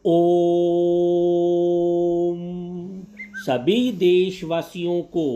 ओम सभी देशवासियों को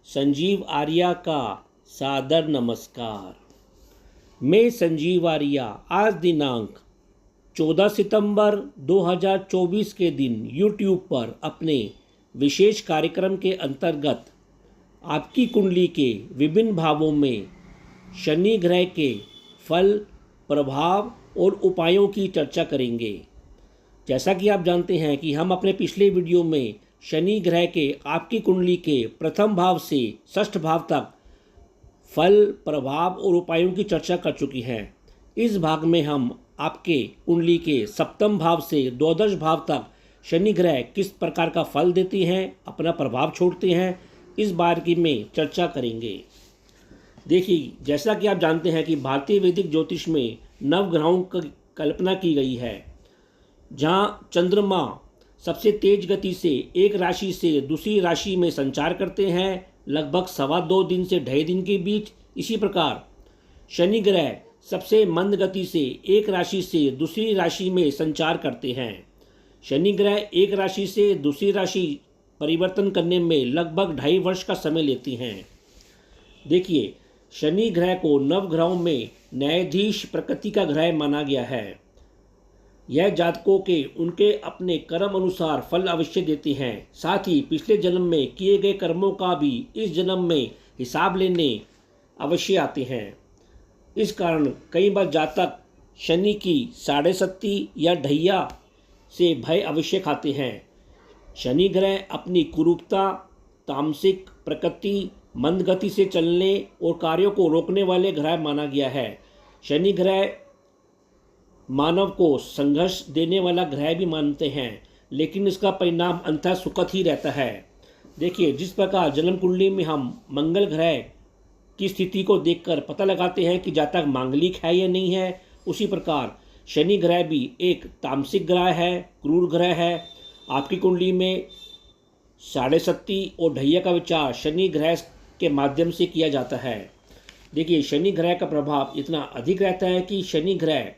संजीव आर्या का सादर नमस्कार। मैं संजीव आर्या आज दिनांक 14 सितंबर 2024 के दिन YouTube पर अपने विशेष कार्यक्रम के अंतर्गत आपकी कुंडली के विभिन्न भावों में शनि ग्रह के फल, प्रभाव और उपायों की चर्चा करेंगे। जैसा कि आप जानते हैं कि हम अपने पिछले वीडियो में शनि ग्रह के आपकी कुंडली के प्रथम भाव से षष्ठ भाव तक फल, प्रभाव और उपायों की चर्चा कर चुकी हैं। इस भाग में हम आपके कुंडली के सप्तम भाव से द्वादश भाव तक शनि ग्रह किस प्रकार का फल देते हैं, अपना प्रभाव छोड़ते हैं, इस बार की में चर्चा करेंगे। देखिए, जैसा कि आप जानते हैं कि भारतीय वैदिक ज्योतिष में नवग्रहों की कल्पना की गई है, जहाँ चंद्रमा सबसे तेज गति से एक राशि से दूसरी राशि में संचार करते हैं, लगभग 2.25 दिन से 2.5 दिन के बीच। इसी प्रकार शनि ग्रह सबसे मंद गति से एक राशि से दूसरी राशि में संचार करते हैं। शनि ग्रह एक राशि से दूसरी राशि परिवर्तन करने में लगभग 2.5 वर्ष का समय लेती हैं। देखिए, शनि ग्रह को नवग्रहों में न्यायाधीश प्रकृति का ग्रह माना गया है। यह जातकों के उनके अपने कर्म अनुसार फल अवश्य देते हैं। साथ ही पिछले जन्म में किए गए कर्मों का भी इस जन्म में हिसाब लेने अवश्य आते हैं। इस कारण कई बार जातक शनि की साढ़े सत्ती या ढैया से भय अवश्य खाते हैं। शनि ग्रह अपनी कुरूपता, तामसिक प्रकृति, मंद गति से चलने और कार्यों को रोकने वाले ग्रह माना गया है। शनि ग्रह मानव को संघर्ष देने वाला ग्रह भी मानते हैं, लेकिन इसका परिणाम अंततः सुखद ही रहता है। देखिए, जिस प्रकार जन्म कुंडली में हम मंगल ग्रह की स्थिति को देखकर पता लगाते हैं कि जातक मांगलिक है या नहीं है, उसी प्रकार शनि ग्रह भी एक तामसिक ग्रह है, क्रूर ग्रह है। आपकी कुंडली में साढ़े सत्ती और ढैया का विचार शनि ग्रह के माध्यम से किया जाता है। देखिए, शनि ग्रह का प्रभाव इतना अधिक रहता है कि शनि ग्रह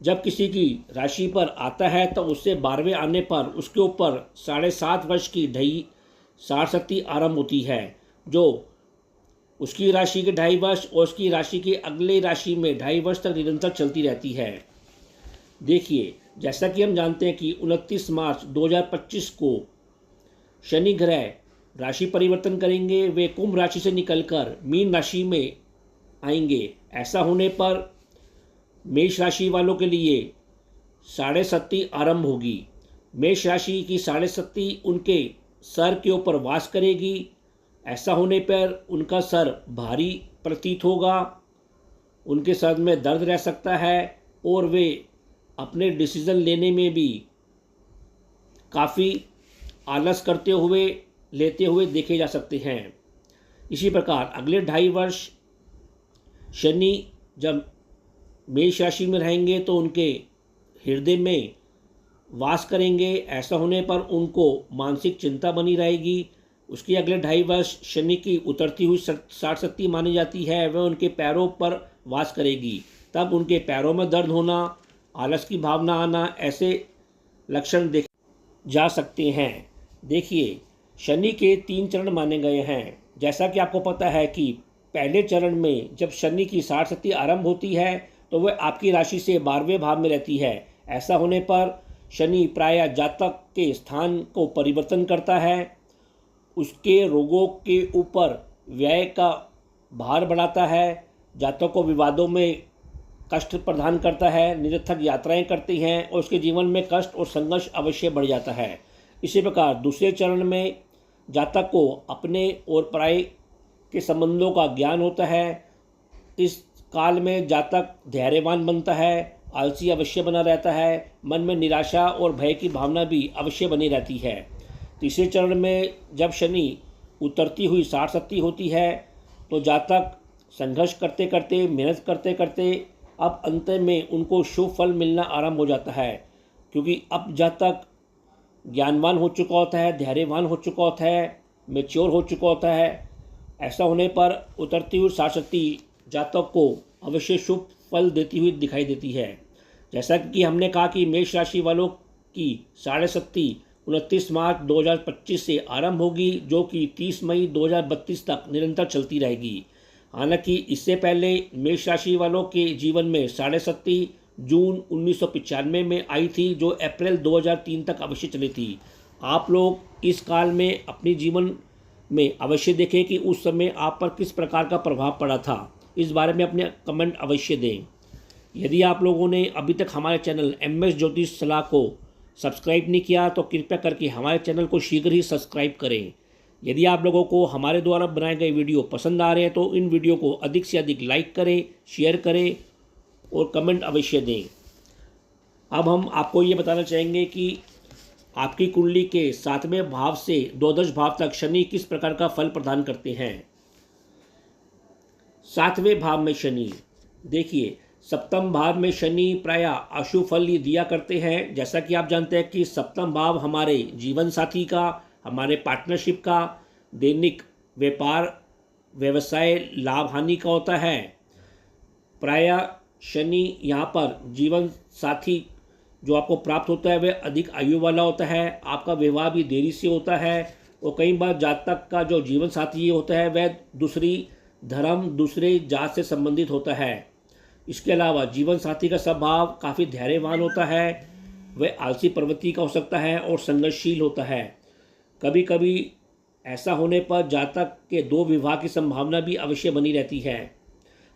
जब किसी की राशि पर आता है तो उससे 12वें आने पर उसके ऊपर 7.5 वर्ष की ढई साढ़सत्ती आरंभ होती है, जो उसकी राशि के 2.5 वर्ष और उसकी राशि के अगले राशि में 2.5 वर्ष तक निरंतर चलती रहती है। देखिए, जैसा कि हम जानते हैं कि 29 मार्च 2025 को शनि ग्रह राशि परिवर्तन करेंगे। वे कुंभ राशि से निकलकर मीन राशि में आएंगे। ऐसा होने पर मेष राशि वालों के लिए साढ़े सत्ती आरंभ होगी। मेष राशि की साढ़े सत्ती उनके सर के ऊपर वास करेगी। ऐसा होने पर उनका सर भारी प्रतीत होगा, उनके सर में दर्द रह सकता है और वे अपने डिसीजन लेने में भी काफ़ी आलस लेते हुए देखे जा सकते हैं। इसी प्रकार अगले 2.5 वर्ष शनि जब मेष राशि में रहेंगे तो उनके हृदय में वास करेंगे। ऐसा होने पर उनको मानसिक चिंता बनी रहेगी। उसके अगले 2.5 वर्ष शनि की उतरती हुई साढ़सत्ती मानी जाती है, वह उनके पैरों पर वास करेगी। तब उनके पैरों में दर्द होना, आलस की भावना आना, ऐसे लक्षण देखे जा सकते हैं। देखिए, शनि के 3 चरण माने गए हैं। जैसा कि आपको पता है कि पहले चरण में जब शनि की साढ़सत्ती आरंभ होती है तो वह आपकी राशि से 12वें भाव में रहती है। ऐसा होने पर शनि प्रायः जातक के स्थान को परिवर्तन करता है, उसके रोगों के ऊपर व्यय का भार बढ़ाता है, जातक को विवादों में कष्ट प्रदान करता है, निरर्थक यात्राएं करती हैं और उसके जीवन में कष्ट और संघर्ष अवश्य बढ़ जाता है। इसी प्रकार दूसरे चरण में जातक को अपने और पराये के संबंधों का ज्ञान होता है। इस काल में जातक धैर्यवान बनता है, आलसी अवश्य बना रहता है, मन में निराशा और भय की भावना भी अवश्य बनी रहती है। तीसरे चरण में जब शनि उतरती हुई साढ़सत्ती होती है तो जातक संघर्ष करते करते, मेहनत करते करते अब अंत में उनको शुभ फल मिलना आरंभ हो जाता है, क्योंकि अब जातक ज्ञानवान हो चुका होता है, धैर्यवान हो चुका होता है, मैच्योर हो चुका होता है। ऐसा होने पर उतरती हुई साढ़सत्ती जातक को अवश्य शुभ फल देती हुई दिखाई देती है। जैसा कि हमने कहा कि मेष राशि वालों की साढ़े शक्ति 29 मार्च 2025 से आरंभ होगी, जो कि 30 मई 2032 तक निरंतर चलती रहेगी। हालांकि इससे पहले मेष राशि वालों के जीवन में साढ़े शक्ति जून 1995 में आई थी, जो अप्रैल 2003 तक अवश्य चली थी। आप लोग इस काल में अपने जीवन में अवश्य देखें कि उस समय आप पर किस प्रकार का प्रभाव पड़ा था। इस बारे में अपने कमेंट अवश्य दें। यदि आप लोगों ने अभी तक हमारे चैनल MS ज्योतिष सलाह को सब्सक्राइब नहीं किया तो कृपया करके हमारे चैनल को शीघ्र ही सब्सक्राइब करें। यदि आप लोगों को हमारे द्वारा बनाए गए वीडियो पसंद आ रहे हैं तो इन वीडियो को अधिक से अधिक लाइक करें, शेयर करें और कमेंट अवश्य दें। अब हम आपको ये बताना चाहेंगे कि आपकी कुंडली के 7वें भाव से द्वादश भाव तक शनि किस प्रकार का फल प्रदान करते हैं। 7वें भाव में शनि, देखिए सप्तम भाव में शनि प्रायः अशुभ फल ही दिया करते हैं। जैसा कि आप जानते हैं कि सप्तम भाव हमारे जीवन साथी का, हमारे पार्टनरशिप का, दैनिक व्यापार व्यवसाय लाभ हानि का होता है। प्रायः शनि यहाँ पर जीवन साथी जो आपको प्राप्त होता है वह अधिक आयु वाला होता है। आपका विवाह भी देरी से होता है और कई बार जातक का जो जीवन साथी होता है वह दूसरी धर्म, दूसरे जात से संबंधित होता है। इसके अलावा जीवन साथी का स्वभाव काफ़ी धैर्यवान होता है, वह आलसी प्रवृत्ति का हो सकता है और संघर्षशील होता है। कभी कभी ऐसा होने पर जातक के 2 विवाह की संभावना भी अवश्य बनी रहती है।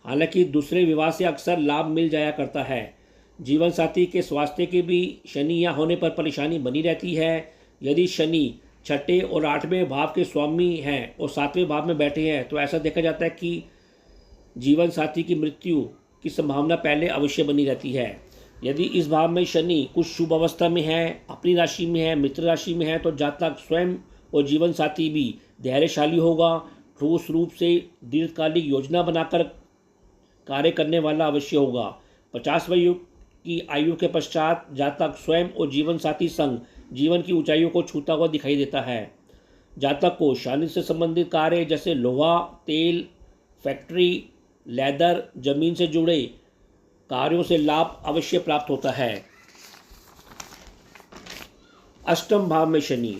हालांकि दूसरे विवाह से अक्सर लाभ मिल जाया करता है। जीवन साथी के स्वास्थ्य के भी शनि यहाँ होने पर परेशानी बनी रहती है। यदि शनि 6ठे और 8वें भाव के स्वामी हैं और 7वें भाव में बैठे हैं तो ऐसा देखा जाता है कि जीवन साथी की मृत्यु की संभावना पहले अवश्य बनी रहती है। यदि इस भाव में शनि कुछ शुभ अवस्था में है, अपनी राशि में है, मित्र राशि में है तो जातक स्वयं और जीवन साथी भी धैर्यशाली होगा, ठोस रूप से दीर्घकालिक योजना बनाकर कार्य करने वाला अवश्य होगा। 50 वर्ष की आयु के पश्चात जातक स्वयं और जीवन साथी संग जीवन की ऊंचाइयों को छूता हुआ दिखाई देता है। जातक को शानी से संबंधित कार्य जैसे लोहा, तेल, फैक्ट्री, लेदर, जमीन से जुड़े कार्यों से लाभ अवश्य प्राप्त होता है। अष्टम भाव में शनि,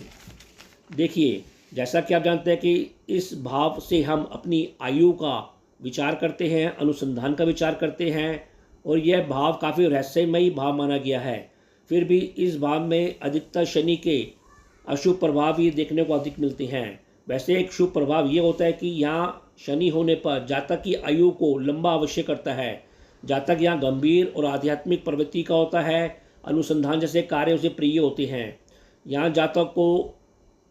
देखिए जैसा कि आप जानते हैं कि इस भाव से हम अपनी आयु का विचार करते हैं, अनुसंधान का विचार करते हैं और यह भाव काफ़ी रहस्यमयी भाव माना गया है। फिर भी इस भाव में अधिकतर शनि के अशुभ प्रभाव ही देखने को अधिक मिलते हैं। वैसे एक शुभ प्रभाव ये होता है कि यहाँ शनि होने पर जातक की आयु को लंबा अवश्य करता है। जातक यहाँ गंभीर और आध्यात्मिक प्रवृत्ति का होता है, अनुसंधान जैसे कार्य उसे प्रिय होते हैं। यहाँ जातक को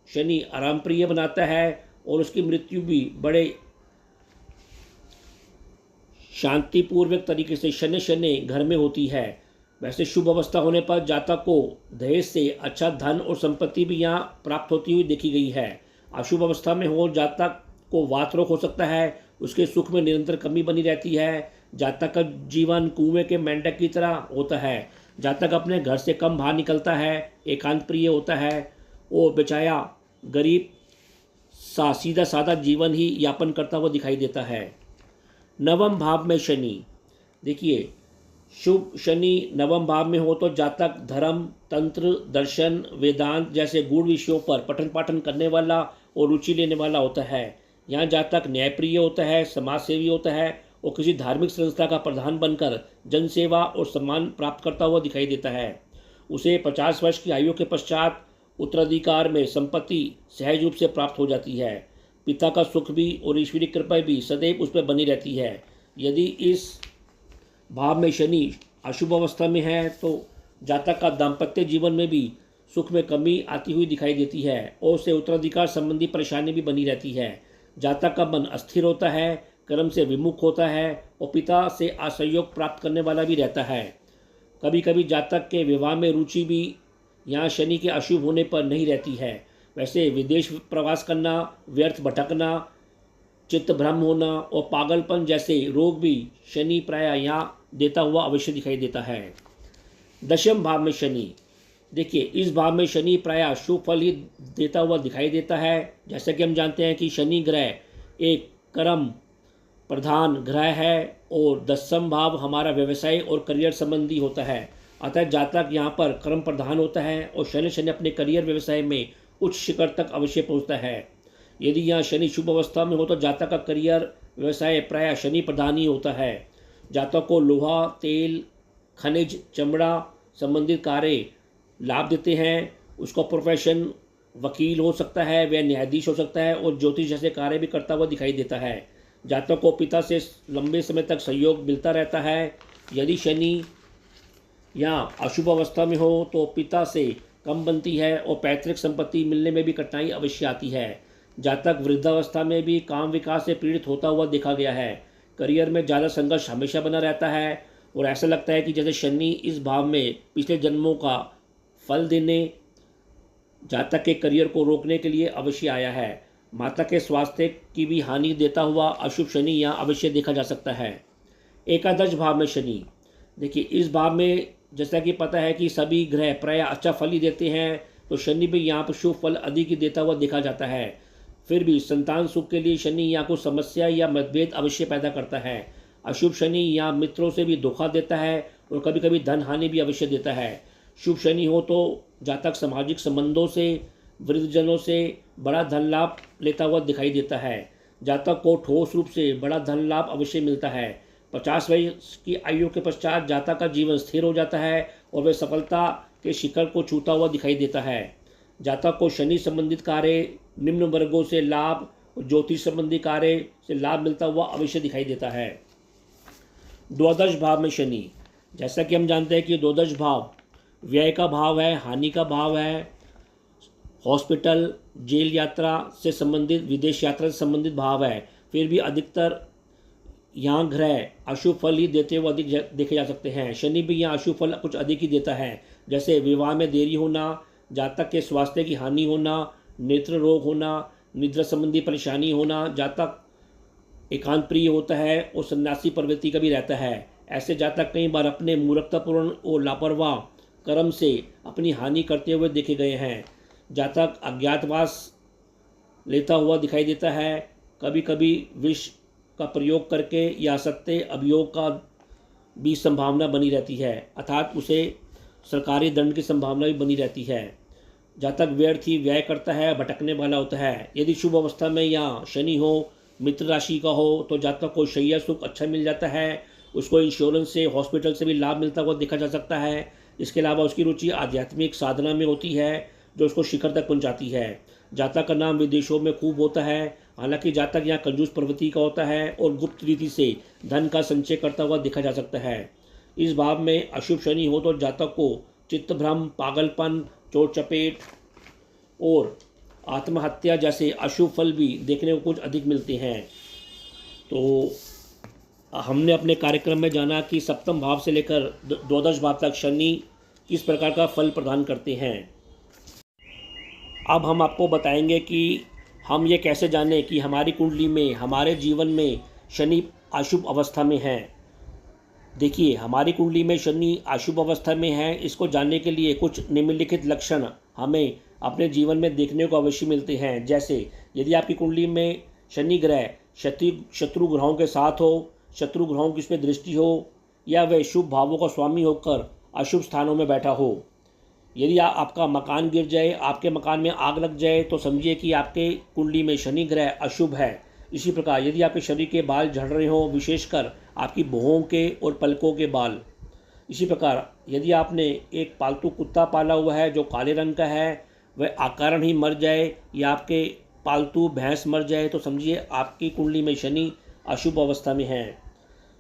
शनि आराम प्रिय बनाता है और उसकी मृत्यु भी बड़े शांतिपूर्वक तरीके से शनि शनि घर में होती है। वैसे शुभ अवस्था होने पर जातक को दहेज से अच्छा धन और संपत्ति भी यहाँ प्राप्त होती हुई देखी गई है। अशुभ अवस्था में हो जातक को वात रोग हो सकता है, उसके सुख में निरंतर कमी बनी रहती है। जातक का जीवन कुएं के मेंढक की तरह होता है। जातक अपने घर से कम बाहर निकलता है, एकांत प्रिय होता है और बेचाया गरीब सा सीधा साधा जीवन ही यापन करता हुआ दिखाई देता है। नवम भाव में शनि, देखिए शुभ शनि नवम भाव में हो तो जातक धर्म, तंत्र, दर्शन, वेदांत जैसे गूढ़ विषयों पर पठन पाठन करने वाला और रुचि लेने वाला होता है। यहाँ जातक न्यायप्रिय होता है, समाजसेवी होता है और किसी धार्मिक संस्था का प्रधान बनकर जनसेवा और सम्मान प्राप्त करता हुआ दिखाई देता है। उसे 50 वर्ष की आयु के पश्चात उत्तराधिकार में संपत्ति सहज रूप से प्राप्त हो जाती है। पिता का सुख भी और ईश्वरीय कृपा भी सदैव उस पर बनी रहती है। यदि इस भाव में शनि अशुभ अवस्था में है तो जातक का दाम्पत्य जीवन में भी सुख में कमी आती हुई दिखाई देती है और उसे उत्तराधिकार संबंधी परेशानी भी बनी रहती है। जातक का मन अस्थिर होता है, कर्म से विमुख होता है और पिता से असहयोग प्राप्त करने वाला भी रहता है। कभी कभी जातक के विवाह में रुचि भी यहाँ शनि के अशुभ होने पर नहीं रहती है। वैसे विदेश प्रवास करना, व्यर्थ भटकना, चित्त भ्रम होना और पागलपन जैसे रोग भी शनि प्रायः यहाँ देता हुआ अवश्य दिखाई देता है। दशम भाव में शनि, देखिए इस भाव में शनि प्रायः शुभ फल ही देता हुआ दिखाई देता है। जैसा कि हम जानते हैं कि शनि ग्रह एक कर्म प्रधान ग्रह है और दशम भाव हमारा व्यवसाय और करियर संबंधी होता है। अतः जातक यहाँ पर कर्म प्रधान होता है और शनि शनि अपने करियर व्यवसाय में उच्च शिखर तक अवश्य पहुँचता है। यदि यहाँ शनि शुभ अवस्था में हो तो जातक का करियर व्यवसाय प्रायः शनि प्रधान ही होता है। जातक को लोहा, तेल, खनिज, चमड़ा संबंधित कार्य लाभ देते हैं। उसका प्रोफेशन वकील हो सकता है, वह न्यायाधीश हो सकता है और ज्योतिष जैसे कार्य भी करता हुआ दिखाई देता है। जातक को पिता से लंबे समय तक सहयोग मिलता रहता है। यदि शनि या अशुभ अवस्था में हो तो पिता से कम बनती है और पैतृक संपत्ति मिलने में भी कठिनाई अवश्य आती है। जातक वृद्धावस्था में भी काम विकास से पीड़ित होता हुआ देखा गया है। करियर में ज़्यादा संघर्ष हमेशा बना रहता है और ऐसा लगता है कि जैसे शनि इस भाव में पिछले जन्मों का फल देने जातक के करियर को रोकने के लिए अवश्य आया है। माता के स्वास्थ्य की भी हानि देता हुआ अशुभ शनि यहाँ अवश्य देखा जा सकता है। एकादश भाव में शनि, देखिए इस भाव में जैसा कि पता है कि सभी ग्रह प्रायः अच्छा फल ही देते हैं, तो शनि भी यहाँ पर शुभ फल अधिक ही देता हुआ देखा जाता है। फिर भी संतान सुख के लिए शनि यहाँ को समस्या या मतभेद अवश्य पैदा करता है। अशुभ शनि यहाँ मित्रों से भी धोखा देता है और कभी कभी धन हानि भी अवश्य देता है। शुभ शनि हो तो जातक सामाजिक संबंधों से, वृद्धजनों से बड़ा धन लाभ लेता हुआ दिखाई देता है। जातक को ठोस रूप से बड़ा धन लाभ अवश्य मिलता है। 50 वर्ष की आयु के पश्चात जातक का जीवन स्थिर हो जाता है और वह सफलता के शिखर को छूता हुआ दिखाई देता है। जातक को शनि संबंधित कार्य, निम्न वर्गों से लाभ और ज्योतिष संबंधी कार्य से लाभ मिलता हुआ अवश्य दिखाई देता है। द्वादश भाव में शनि, जैसा कि हम जानते हैं कि द्वादश भाव व्यय का भाव है, हानि का भाव है। हॉस्पिटल, जेल यात्रा से संबंधित, विदेश यात्रा से संबंधित भाव है। फिर भी अधिकतर यहाँ ग्रह अशुभ फल ही देते हुए अधिक देखे जा सकते हैं। शनि भी यहाँ अशुभ फल कुछ अधिक ही देता है, जैसे विवाह में देरी होना, जातक के स्वास्थ्य की हानि होना, नेत्र रोग होना, निद्रा संबंधी परेशानी होना। जातक एकांत प्रिय होता है और सन्यासी प्रवृत्ति का भी रहता है। ऐसे जातक कई बार अपने मूर्खतापूर्ण और लापरवाह कर्म से अपनी हानि करते हुए देखे गए हैं। जातक अज्ञातवास लेता हुआ दिखाई देता है। कभी कभी विष का प्रयोग करके या सत्य अभियोग का भी संभावना बनी रहती है, अर्थात उसे सरकारी दंड की संभावना भी बनी रहती है। जातक व्यर्थ ही व्यय करता है, भटकने वाला होता है। यदि शुभ अवस्था में या शनि हो, मित्र राशि का हो, तो जातक को शैया सुख अच्छा मिल जाता है। उसको इंश्योरेंस से, हॉस्पिटल से भी लाभ मिलता हुआ देखा जा सकता है। इसके अलावा उसकी रुचि आध्यात्मिक साधना में होती है, जो उसको शिखर तक पहुंचाती है। जातक का नाम विदेशों में खूब होता है। हालांकि जातक यहाँ कंजूस प्रवृत्ति का होता है और गुप्त रीति से धन का संचय करता हुआ देखा जा सकता है। इस भाव में अशुभ शनि हो तो जातक को चित्तभ्रम, पागलपन, चोट चपेट और आत्महत्या जैसे अशुभ फल भी देखने को कुछ अधिक मिलते हैं। तो हमने अपने कार्यक्रम में जाना कि सप्तम भाव से लेकर द्वादश भाव तक शनि किस प्रकार का फल प्रदान करते हैं। अब हम आपको बताएंगे कि हम ये कैसे जानें कि हमारी कुंडली में, हमारे जीवन में शनि अशुभ अवस्था में है। देखिए, हमारी कुंडली में शनि अशुभ अवस्था में है, इसको जानने के लिए कुछ निम्नलिखित लक्षण हमें अपने जीवन में देखने को अवश्य मिलते हैं। जैसे यदि आपकी कुंडली में शनि ग्रह शत्रु ग्रहों के साथ हो, शत्रु ग्रहों की उसमें दृष्टि हो, या वह शुभ भावों का स्वामी होकर अशुभ स्थानों में बैठा हो। यदि आपका मकान गिर जाए, आपके मकान में आग लग जाए, तो समझिए कि आपके कुंडली में शनि ग्रह अशुभ है। इसी प्रकार यदि आपके शरीर के बाल झड़ रहे हों, विशेषकर आपकी भुहों के और पलकों के बाल। इसी प्रकार यदि आपने एक पालतू कुत्ता पाला हुआ है जो काले रंग का है, वह अकारण ही मर जाए, या आपके पालतू भैंस मर जाए, तो समझिए आपकी कुंडली में शनि अशुभ अवस्था में है।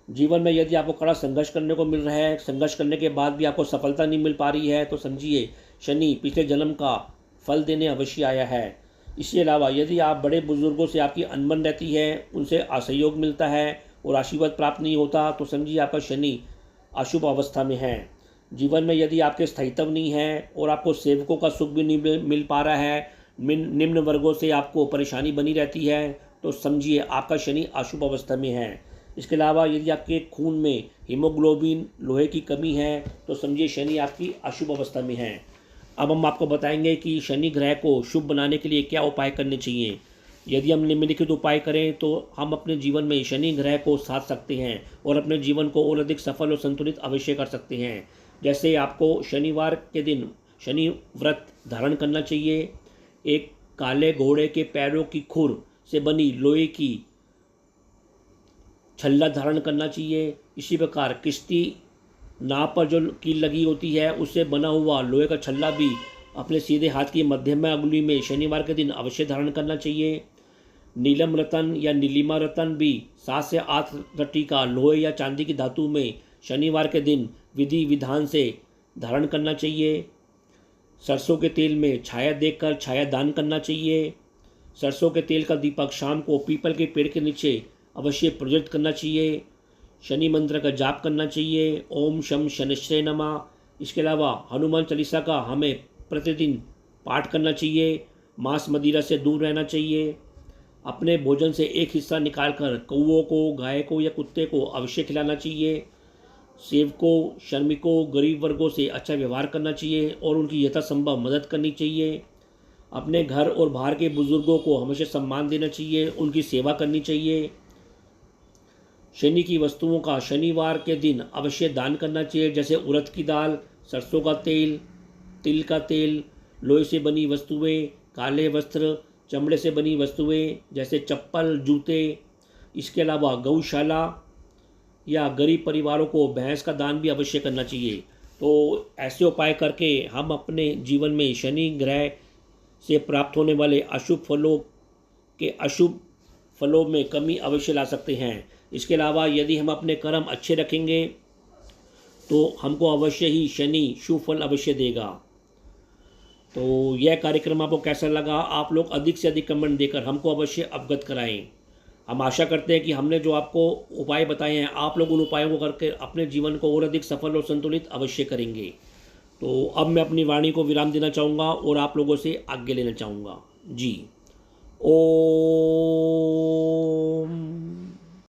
जीवन में यदि आपको कड़ा संघर्ष करने को मिल रहा है, संघर्ष करने के बाद भी आपको सफलता नहीं मिल पा रही है, तो समझिए शनि पिछले जन्म का फल देने अवश्य आया है। इसके अलावा यदि आप बड़े बुजुर्गों से आपकी अनबन रहती है, उनसे असहयोग मिलता है और आशीर्वाद प्राप्त नहीं होता, तो समझिए आपका शनि अशुभ अवस्था में है। जीवन में यदि आपके स्थायित्व नहीं है और आपको सेवकों का सुख भी नहीं मिल पा रहा है, निम्न वर्गों से आपको परेशानी बनी रहती है, तो समझिए आपका शनि अशुभ अवस्था में है। इसके अलावा यदि आपके खून में हीमोग्लोबिन, लोहे की कमी है, तो समझिए शनि आपकी अशुभ अवस्था में है। अब हम आपको बताएंगे कि शनि ग्रह को शुभ बनाने के लिए क्या उपाय करने चाहिए। यदि हम निम्नलिखित उपाय करें तो हम अपने जीवन में शनि ग्रह को साध सकते हैं और अपने जीवन को और अधिक सफल और संतुलित अवश्य कर सकते हैं। जैसे आपको शनिवार के दिन शनि व्रत धारण करना चाहिए, एक काले घोड़े के पैरों की खुर से बनी लोहे की छल्ला धारण करना चाहिए। इसी प्रकार किश्ती नाव पर जो कील लगी होती है उससे बना हुआ लोहे का छल्ला भी अपने सीधे हाथ की मध्यमा अंगुली में शनिवार के दिन अवश्य धारण करना चाहिए। नीलम रतन या नीलिमा रतन भी 7 से 8 रत्ती का लोहे या चांदी की धातु में शनिवार के दिन विधि विधान से धारण करना चाहिए। सरसों के तेल में छाया देखकर छाया दान करना चाहिए। सरसों के तेल का दीपक शाम को पीपल के पेड़ के नीचे अवश्य प्रज्वलित करना चाहिए। शनि मंत्र का जाप करना चाहिए, ओम शम शनिश्चय नमः। इसके अलावा हनुमान चालीसा का हमें प्रतिदिन पाठ करना चाहिए। मांस मदिरा से दूर रहना चाहिए। अपने भोजन से एक हिस्सा निकालकर कौओं को, गाय को या कुत्ते को अवश्य खिलाना चाहिए। सेवकों, श्रमिकों, गरीब वर्गों से अच्छा व्यवहार करना चाहिए और उनकी यथासंभव मदद करनी चाहिए। अपने घर और बाहर के बुजुर्गों को हमेशा सम्मान देना चाहिए, उनकी सेवा करनी चाहिए। शनि की वस्तुओं का शनिवार के दिन अवश्य दान करना चाहिए, जैसे उड़द की दाल, सरसों का तेल, तिल का तेल, लोहे से बनी वस्तुएं, काले वस्त्र, चमड़े से बनी वस्तुएं जैसे चप्पल, जूते। इसके अलावा गौशाला या गरीब परिवारों को भैंस का दान भी अवश्य करना चाहिए। तो ऐसे उपाय करके हम अपने जीवन में शनि ग्रह से प्राप्त होने वाले अशुभ फलों में कमी अवश्य ला सकते हैं। इसके अलावा यदि हम अपने कर्म अच्छे रखेंगे तो हमको अवश्य ही शनि शुभ फल अवश्य देगा। तो यह कार्यक्रम आपको कैसा लगा, आप लोग अधिक से अधिक कमेंट देकर हमको अवश्य अवगत कराएं। हम आशा करते हैं कि हमने जो आपको उपाय बताए हैं आप लोग उन उपायों को करके अपने जीवन को और अधिक सफल और संतुलित अवश्य करेंगे। तो अब मैं अपनी वाणी को विराम देना चाहूँगा और आप लोगों से आज्ञा लेना चाहूँगा। जी, ओम।